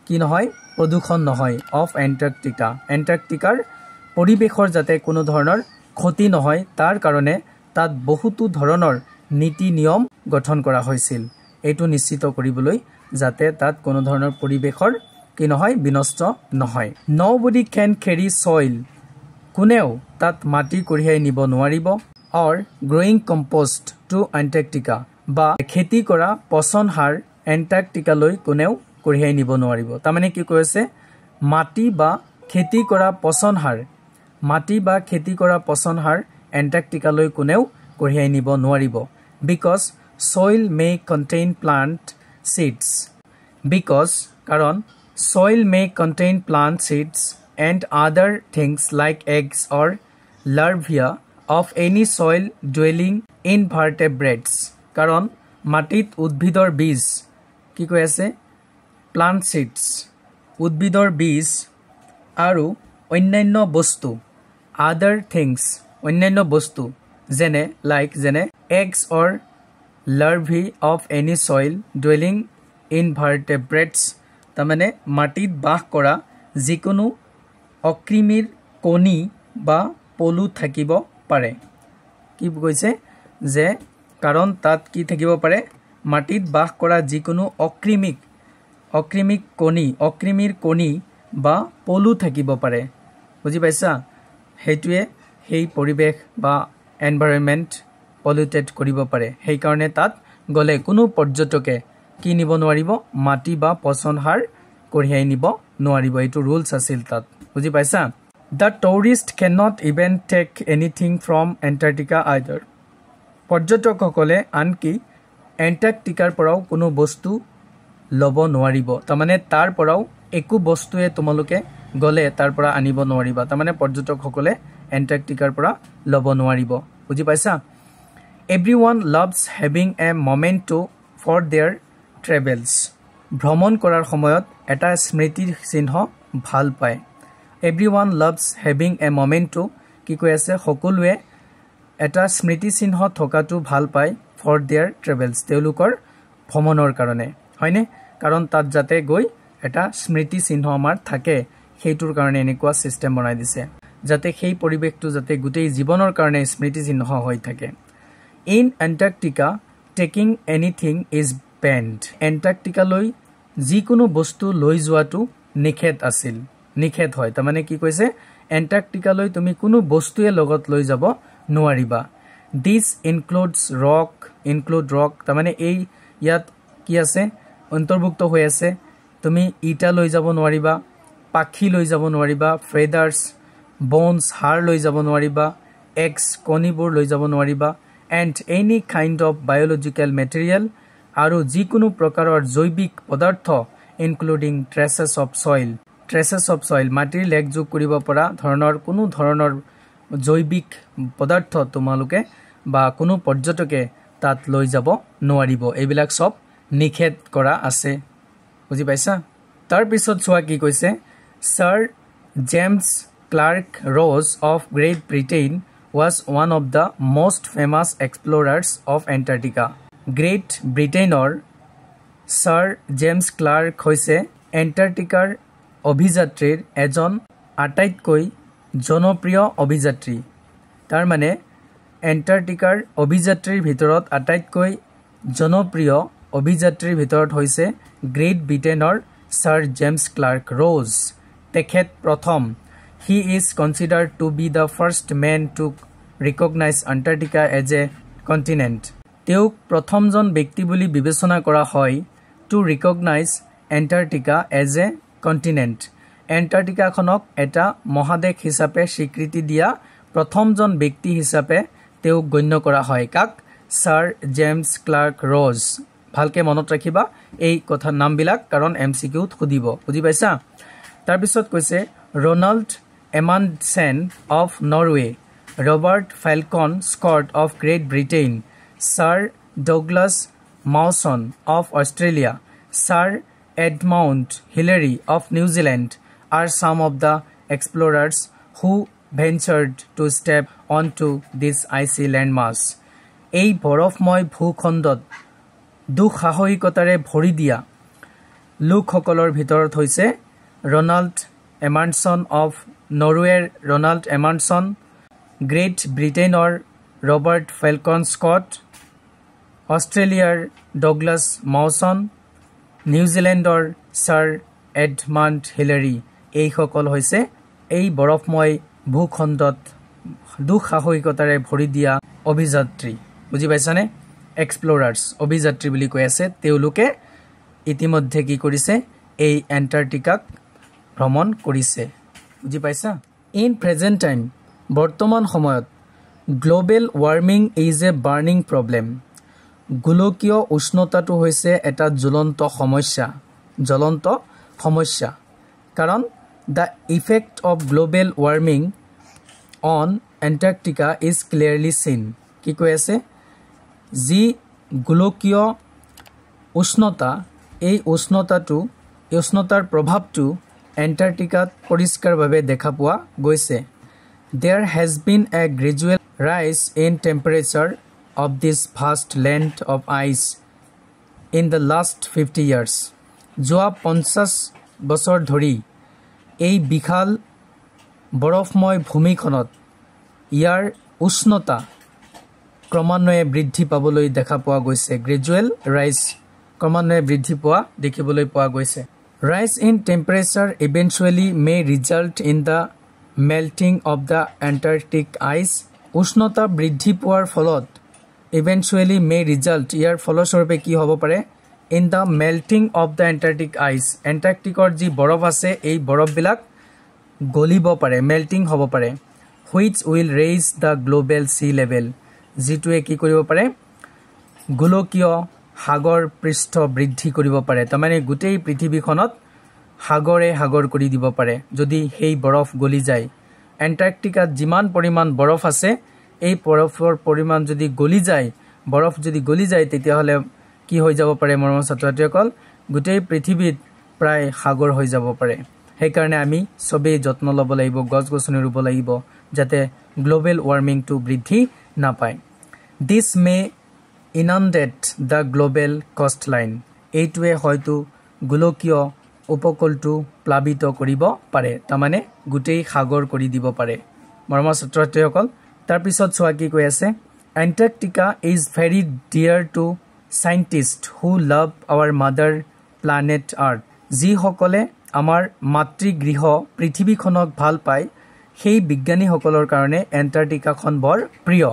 কি নহয় প্ৰদূষণ নহয় of Antarctica এন্টাৰ্কটিকাৰ পৰিবেশৰ যাতে কোনো ধৰণৰ ক্ষতি নহয় তাৰ কাৰণে তাত বহুতো ধৰণৰ নীতি নিয়ম গঠন কৰা হৈছিল এইটো নিশ্চিত কৰিবলৈ যাতে তাত কোনো ধৰণৰ পৰিবেশৰ কি নহয় বিনষ্ট নহয় nobody can carry soil কোনেও তাত মাটি কঢ়িয়াই নিব নোৱাৰিব or growing compost to Antarctica বা খেতি কৰা পচন সাৰ এন্টাৰ্কটিকালৈ কোনেও কঢ়িয়াই নিব নোৱাৰিব তাৰমানে কি কৈছে মাটি বা খেতি কৰা পচন সাৰ এন্টাৰ্কটিকালৈ কোনেও কঢ়িয়াই নিব নোৱাৰিব because soil may contain plant seeds because karon soil may contain plant seeds and other things like eggs or larvae of any soil dwelling invertebrates karon matit udbidor bij ki koi ase plant seeds udbidor bij aru onnanyo bostu other things onnanyo bostu jene like jene eggs or larvae of any soil dwelling invertebrates tamane matit bah kora jikonu অকৃমিৰ কণী বা পলু থাকিব পাৰে কি কৈছে যে কাৰণ তাত কি থাকিব পাৰে মাটিত বাস কৰা যিকোনো অকৃমিক কণী অকৃমিৰ কণী বা পলু থাকিব পাৰে বুজি পাইছা হেতুৱে হেই পৰিবেশ বা এনভায়ৰনমেন্ট পলিউটেড কৰিব পাৰে হেই কাৰণে তাত গলে কোনো পৰ্যটকে কি নিব নোৱাৰিব মাটি বা পচন সাৰ কঢ়িয়াই নিব নোৱাৰিব এটো ৰুলছ আছিল তাত বুজি পাইছা The tourist cannot even take anything from Antarctica either. পৰ্যটকসকলে আনকি এন্টাৰ্কটিকাৰ পৰাও কোনো বস্তু লব নোৱাৰিব তাৰমানে তাৰ পৰাও একো বস্তুৱে তোমালোকে গলে তাৰ পৰা আনিব নোৱাৰিবা তাৰমানে পৰ্যটকসকলে এন্টাৰ্কটিকাৰ পৰা লব নোৱাৰিব বুজি পাইছা Everyone loves having a memento for their travels. ভ্ৰমণ কৰাৰ সময়ত এটা স্মৃতিৰ চিহ্ন ভাল পায় Everyone loves having a memento কি কৈ আছে সকলোৱে এটা স্মৃতি চিহ্ন থকাটো ভাল পায় for their travels তেওঁলোকৰ ভ্ৰমণৰ কাৰণে হয়নে কাৰণ তাত যাতে গৈ এটা স্মৃতি চিহ্ন আমাৰ থাকে সেইটোৰ কাৰণে এনেকুৱা সিস্টেম বনাই দিছে যাতে সেই পৰিবেশটো যাতে গুটেই জীৱনৰ কাৰণে স্মৃতি চিহ্ন হৈ থাকে In Antarctica taking anything is banned Antarctica লৈ যিকোনো বস্তু লৈ যোৱাটো নিষেধ আছিল নিষেধ হয় তাৰমানে কি কৈছে এন্টাৰ্কটিকা লৈ তুমি কোনো বস্তুৱে লগত লৈ যাব নোৱাৰিবা This include rock তাৰমানে এই ইয়াত কি আছে অন্তৰ্ভুক্ত হৈ আছে তুমি ইটা লৈ যাব নোৱাৰিবা পাখি লৈ যাব নোৱাৰিবা feathers bones হাড় লৈ যাব নোৱাৰিবা eggs কণীবোৰ লৈ যাব নোৱাৰিবা and any kind of biological material আৰু যিকোনো প্ৰকাৰৰ জৈৱিক পদাৰ্থ including traces of soil মাটিৰ লেগ যোগ কৰিব পৰা ধৰণৰ কোনো ধৰণৰ জৈৱিক পদাৰ্থ তোমালোকে বা কোনো পৰ্যটকে তাত লৈ যাব নোৱাৰিব এইবিলাক সব নিষেধ কৰা আছে বুজি পাইছা তাৰ পিছত চোৱা কি কৈছে Sir James Clark Ross of Great Britain was one of the most famous explorers of Antarctica Great Britainor Sir James Clark হৈছে এন্টাৰ্কটিকাৰ অভিযাত্ৰীৰ এজন আটাইতকৈ জনপ্ৰিয় অভিযাত্ৰী তাৰ মানে এন্টাৰ্কটিকাৰ অভিযাত্ৰীৰ ভিতৰত আটাইতকৈ জনপ্ৰিয় অভিযাত্ৰীৰ ভিতৰত হৈছে গ্ৰেট ব্ৰিটেইনৰ Sir James Clark Ross তেখেত প্ৰথম He is considered to be the first man to recognize Antarctica as a continent তেওঁক প্ৰথমজন ব্যক্তি বুলি বিবেচনা কৰা হয় to recognize Antarctica as a continent Antarctica খনক এটা মহাদেশ হিচাপে স্বীকৃতি দিয়া প্ৰথমজন ব্যক্তি হিচাপে তেওঁক গণ্য কৰা হয় কাক Sir James Clark Ross ভালকে মনত ৰাখিবা এই কথা নামবিলাক কাৰণ এমসিকিউত খুদিব বুজি পাইছা তাৰ পিছত কৈছে Ronald Amundsen of Norway Robert Falcon Scott of Great Britain Sir Douglas Mawson of Australia Sir Edmund Hillary of New Zealand are some of the explorers who ventured to step onto this icy landmass. এই বৰফময় ভূখণ্ডত দুঃসাহসিকতাৰে ভৰি দিয়া লোকসকলৰ ভিতৰত হৈছে Ronaldo এমাণ্ডছন of নৰৱেৰ Ronaldo এমাণ্ডছন great ব্ৰিটেইনৰ Robert falcon Scott অষ্ট্ৰেলিয়াৰ ডগলাছ মাউছন নিউজিলেণ্ডৰ ছাৰ এডমাণ্ড হিলাৰী এইসকল হৈছে এই বৰফময় ভূখণ্ডত দুঃসাহসিকতাৰে ভৰি দিয়া অভিযাত্ৰী বুজি পাইছানে এক্সপ্লোৰাৰ্ছ অভিযাত্ৰী বুলি কৈ আছে তেওঁলোকে ইতিমধ্যে কি কৰিছে এই এন্টাৰ্কটিকাক ভ্ৰমণ কৰিছে বুজি পাইছা ইন প্ৰেজেন্ট টাইম বৰ্তমান সময়ত global warming is a burning problem গোলকীয় উষ্ণতাটো হৈছে এটা জ্বলন্ত সমস্যা কাৰণ the effect of global warming on Antarctica is clearly seen কি কৈ আছে যি গোলকীয় উষ্ণতা এই উষ্ণতাৰ প্ৰভাৱটো এণ্টাৰ্কটিকাত পৰিষ্কাৰভাৱে দেখা পোৱা গৈছে there has been a gradual rise in temperature of this vast land of ice in the last 50 years যোৱা 50 বছৰ ধৰি এই বিশাল বৰফময় ভূমিখনত ইয়াৰ উষ্ণতা ক্ৰমান্বয়ে বৃদ্ধি পাবলৈ দেখা পোৱা গৈছে গ্ৰেজুৱেল ৰাইজ ক্ৰমান্বয়ে বৃদ্ধি পোৱা দেখিবলৈ পোৱা গৈছে rise in temperature eventually may result in the melting of the Antarctic ice উষ্ণতা বৃদ্ধি পোৱাৰ ফলত eventually may result ইয়াৰ ফলস্বৰূপে কি হ'ব পাৰে in the melting of the Antarctic ice এণ্টাৰ্কটিকৰ যি বৰফ আছে এই বৰফবিলাক গলিব পাৰে মেল্টিং হ'ব পাৰে which will raise the global sea level যিটোৱে কি কৰিব পাৰে গোলকীয় সাগৰ পৃষ্ঠ বৃদ্ধি কৰিব পাৰে তাৰমানে গোটেই পৃথিৱীখনত সাগৰ কৰি দিব পাৰে যদি সেই বৰফ গলি যায় এণ্টাৰ্কটিকাত যিমান পৰিমাণ বৰফ আছে এই বৰফৰ পৰিমাণ যদি গলি যায় তেতিয়াহ'লে কি হৈ যাব পাৰে মৰমৰ ছাত্ৰছাত্ৰীসকল গোটেই পৃথিৱীত প্ৰায় সাগৰ হৈ যাব পাৰে সেইকাৰণে আমি সবেই যত্ন ল'ব লাগিব গছ-গছনি ৰুব লাগিব যাতে গ্লোবেল ওয়াৰ্মিংটো বৃদ্ধি নাপায় this may inundate the global coastline এইটোৱে হয়তো গোলকীয় উপকূলটো প্লাবিত কৰিব পাৰে তাৰমানে গোটেই সাগৰ কৰি দিব পাৰে মৰমৰ ছাত্ৰছাত্ৰীসকল তাৰ পিছত চোৱা কি কৈ আছে Antarctica is very dear to scientists who love our mother planet Earth যিসকলে আমাৰ মাতৃগৃহ পৃথিৱীখনক ভাল পায় সেই বিজ্ঞানীসকলৰ কাৰণে এণ্টাৰ্কটিকাখন বৰ প্ৰিয়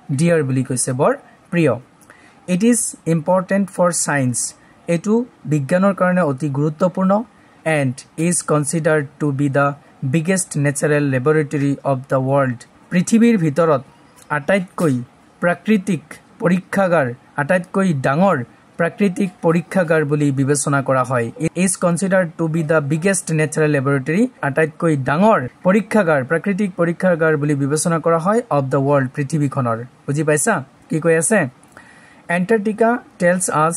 ডিয়াৰ বুলি কৈছে বৰ প্ৰিয় it is important for science এটো বিজ্ঞানৰ কাৰণে অতি গুৰুত্বপূৰ্ণ and is considered to be the biggest natural laboratory of the world পৃথিৱীৰ ভিতৰত আটাইতকৈ প্ৰাকৃতিক পৰীক্ষাগাৰ আটাইতকৈ ডাঙৰ প্ৰাকৃতিক পৰীক্ষাগাৰ বুলি বিবেচনা কৰা হয় is considered to be the biggest natural laboratory আটাইতকৈ ডাঙৰ পৰীক্ষাগাৰ প্ৰাকৃতিক পৰীক্ষাগাৰ বুলি বিবেচনা কৰা হয় অফ দ্য ৱৰ্ল্ড পৃথিৱীখনৰ বুজি পাইছা কি কৈ আছে এণ্টাৰ্কটিকা টেলছ আছ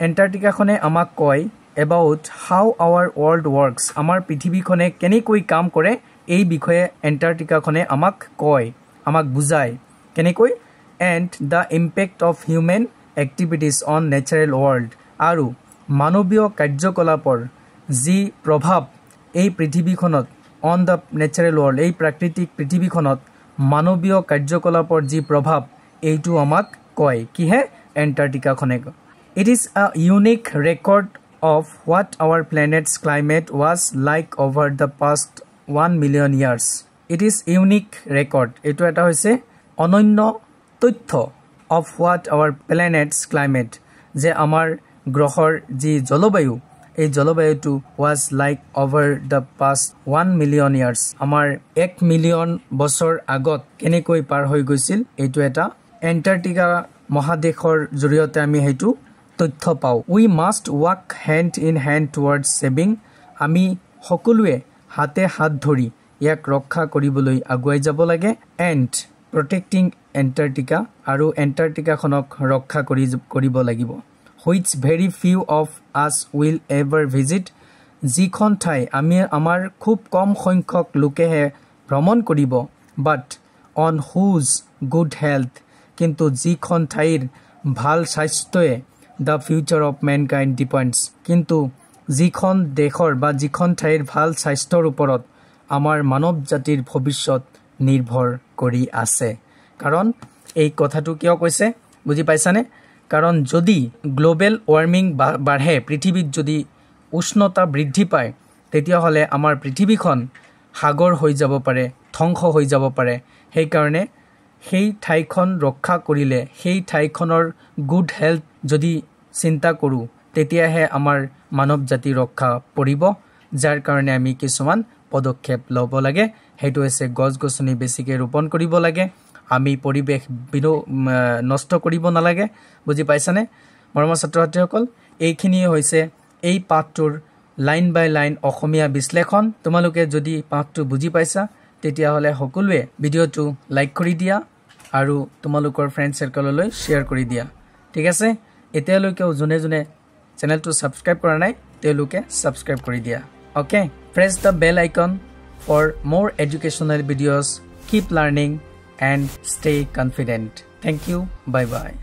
এণ্টাৰ্কটিকাখনে আমাক কয় about how our world works আমাৰ পৃথিৱীখনে কেনেকৈ কাম কৰে এই বিষয়ে এণ্টাৰ্কটিকাখনে আমাক কয় আমাক বুজায় কেনেকৈ and the impact of human activities on natural world আৰু মানৱীয় কাৰ্যকলাপৰ যি প্ৰভাৱ এই পৃথিৱীখনত অন দ্য নেচাৰেল ৱৰ্ল্ড এই প্ৰাকৃতিক পৃথিৱীখনত মানৱীয় কাৰ্যকলাপৰ যি প্ৰভাৱ এইটো আমাক কয় কিহে এণ্টাৰ্কটিকাখনে it is a unique record of what our planet's climate was like over the past 1 million years it is unique record এইটো এটা হৈছে অনন্য তথ্য of what our planet's climate যে আমাৰ গ্ৰহৰ যি জলবায়ু এই জলবায়ুটো was like over the past 1 million years আমাৰ 1 মিলিয়ন বছৰ আগত কেনেকৈ পাৰ হৈ গৈছিল এইটো এটা এণ্টাৰ্কটিকা মহাদেশৰ জৰিয়তে আমি হেতু তথ্য পাও we must work hand in hand towards saving আমি সকলোৱে হাতে হাত ধৰি ইয়াক ৰক্ষা কৰিবলৈ আগুৱাই যাব লাগে and protecting Antarctica আৰু এণ্টাৰ্কটিকাখনক ৰক্ষা কৰিব লাগিব which very few of us will ever visit যিখন ঠাই আমি আমাৰ খুব কম সংখ্যক লোকেহে ভ্ৰমণ কৰিব but on whose good health কিন্তু যিখন ঠাইৰ ভাল স্বাস্থ্যয়ে the future of mankind depends কিন্তু যিখন দেশৰ বা যিখন ঠাইৰ ভাল স্বাস্থ্যৰ ওপৰত আমাৰ মানৱ জাতিৰ ভৱিষ্যত নিৰ্ভৰ কৰি আছে কাৰণ এই কথাটো কিয় কৈছে বুজি পাইছানে কাৰণ যদি গ্লোবেল ওয়াৰ্মিং বাঢ়ে পৃথিৱীত যদি উষ্ণতা বৃদ্ধি পায় তেতিয়া হলে আমাৰ পৃথিৱীখন সাগৰ হৈ যাব পাৰে ধ্বংস হৈ যাব পাৰে সেই কাৰণে সেই ঠাইখন ৰক্ষা কৰিলে সেই ঠাইখনৰ গুড হেলথ যদি চিন্তা কৰো তেতিয়াহে আমাৰ মানৱ জাতি ৰক্ষা পৰিব যাৰ কাৰণে আমি কিছুমান পদক্ষেপ ল'ব লাগে হেতু হৈছে গছ-গছনি বেছিকৈ ৰোপণ কৰিব লাগে আমি পৰিৱেশ নষ্ট কৰিব নালাগে বুজি পাইছানে মৰমৰ ছাত্ৰ-ছাত্ৰীসকল এইখিনিয়ে হৈছে এই পাঠটোৰ লাইন বাই লাইন অসমীয়া বিশ্লেষণ তোমালোকে যদি পাঠটো বুজি পাইছা তেতিয়া হলে সকলোৱে ভিডিওটো লাইক কৰি দিয়া আৰু তোমালোকৰ ফ্ৰেণ্ড সাৰ্কেললৈ শেয়াৰ কৰি দিয়া ঠিক আছে এতিয়ালৈকে যোনে যোনে চেনেলটো সাবস্ক্ৰাইব কৰা নাই তেওঁলোকে সাবস্ক্ৰাইব কৰি দিয়া okay press the bell icon for more educational videos keep learning and stay confident thank you bye bye